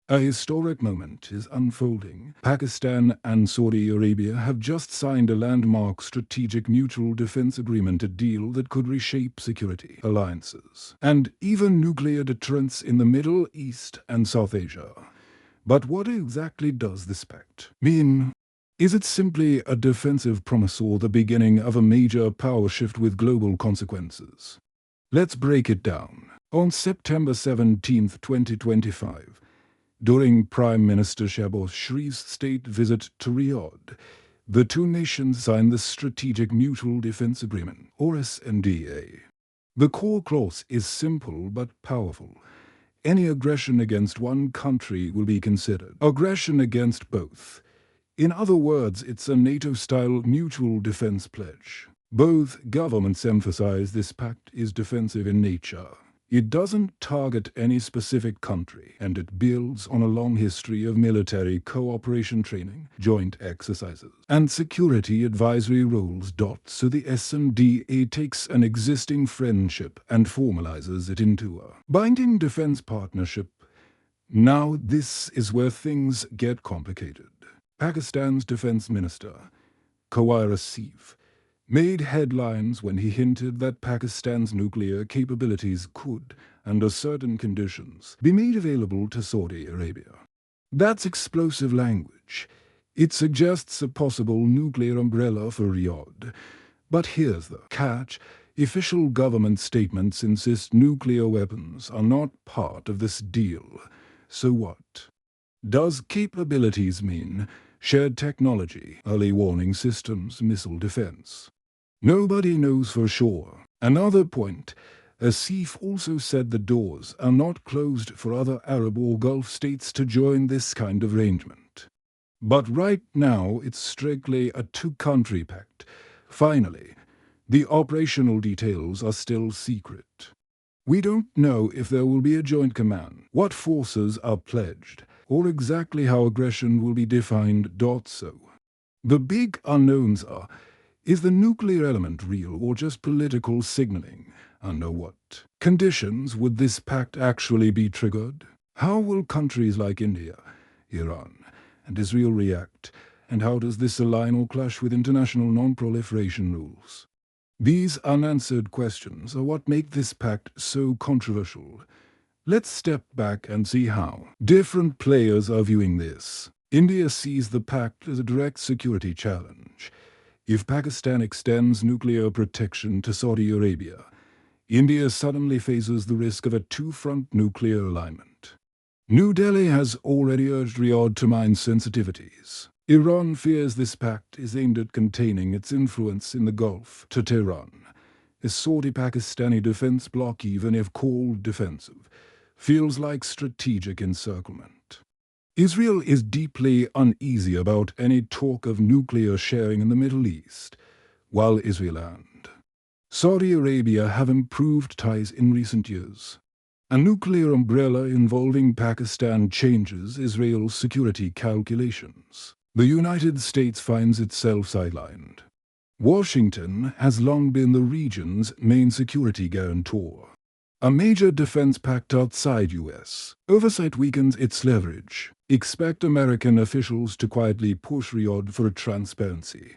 A historic moment is unfolding. Pakistan and Saudi Arabia have just signed a landmark strategic mutual defense agreement, a deal that could reshape security alliances and even nuclear deterrence in the Middle East and South Asia. But what exactly does this pact mean? Is it simply a defensive promise or the beginning of a major power shift with global consequences? Let's break it down. On September 17, 2025, during Prime Minister Shehbaz Sharif's state visit to Riyadh, the two nations signed the Strategic Mutual Defense Agreement, or SMDA. The core clause is simple but powerful. Any aggression against one country will be considered aggression against both. In other words, it's a NATO-style mutual defense pledge. Both governments emphasize this pact is defensive in nature. It doesn't target any specific country, and it builds on a long history of military cooperation training, joint exercises, and security advisory roles. So the SMDA takes an existing friendship and formalizes it into a binding defense partnership. Now this is where things get complicated. Pakistan's defense minister, Khawar Asif, made headlines when he hinted that Pakistan's nuclear capabilities could, under certain conditions, be made available to Saudi Arabia. That's explosive language. It suggests a possible nuclear umbrella for Riyadh. But here's the catch. Official government statements insist nuclear weapons are not part of this deal. So what? Does capabilities mean shared technology, early warning systems, missile defense? Nobody knows for sure. Another point, Asif also said the doors are not closed for other Arab or Gulf states to join this kind of arrangement. But right now it's strictly a two-country pact. Finally, the operational details are still secret. We don't know if there will be a joint command, what forces are pledged, or exactly how aggression will be defined. So, the big unknowns are, is the nuclear element real or just political signaling? Under what conditions would this pact actually be triggered? How will countries like India, Iran, and Israel react? And how does this align or clash with international non-proliferation rules? These unanswered questions are what make this pact so controversial. Let's step back and see how different players are viewing this. India sees the pact as a direct security challenge. If Pakistan extends nuclear protection to Saudi Arabia, India suddenly faces the risk of a two-front nuclear alignment. New Delhi has already urged Riyadh to mind sensitivities. Iran fears this pact is aimed at containing its influence in the Gulf to Tehran. A Saudi-Pakistani defense bloc, even if called defensive, feels like strategic encirclement. Israel is deeply uneasy about any talk of nuclear sharing in the Middle East, while Israel and Saudi Arabia have improved ties in recent years. A nuclear umbrella involving Pakistan changes Israel's security calculations. The United States finds itself sidelined. Washington has long been the region's main security guarantor. A major defense pact outside U.S. oversight weakens its leverage. Expect American officials to quietly push Riyadh for transparency.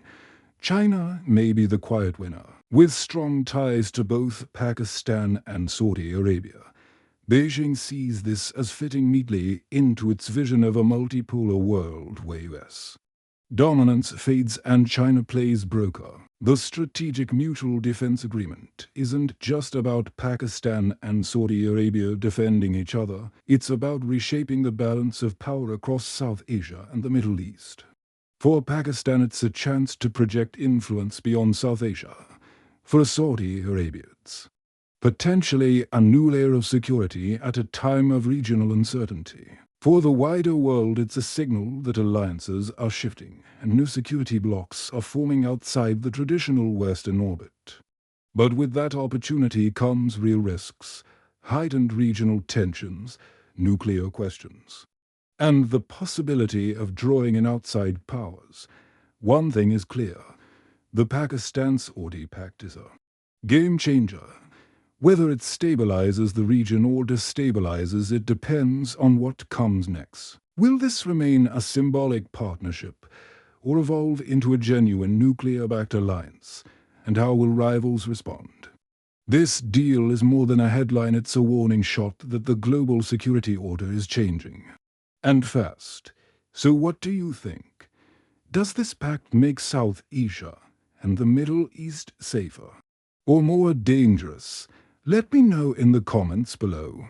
China may be the quiet winner. With strong ties to both Pakistan and Saudi Arabia, Beijing sees this as fitting neatly into its vision of a multipolar world where U.S. dominance fades and China plays broker. The Strategic Mutual Defense Agreement isn't just about Pakistan and Saudi Arabia defending each other, it's about reshaping the balance of power across South Asia and the Middle East. For Pakistan, it's a chance to project influence beyond South Asia. For Saudi Arabia, it's potentially a new layer of security at a time of regional uncertainty. For the wider world, it's a signal that alliances are shifting and new security blocs are forming outside the traditional Western orbit. But with that opportunity comes real risks, heightened regional tensions, nuclear questions, and the possibility of drawing in outside powers. One thing is clear, the Pakistan-Saudi Pact is a game changer. Whether it stabilizes the region or destabilizes it depends on what comes next. Will this remain a symbolic partnership or evolve into a genuine nuclear-backed alliance? And how will rivals respond? This deal is more than a headline, it's a warning shot that the global security order is changing. And fast. So what do you think? Does this pact make South Asia and the Middle East safer? Or more dangerous? Let me know in the comments below.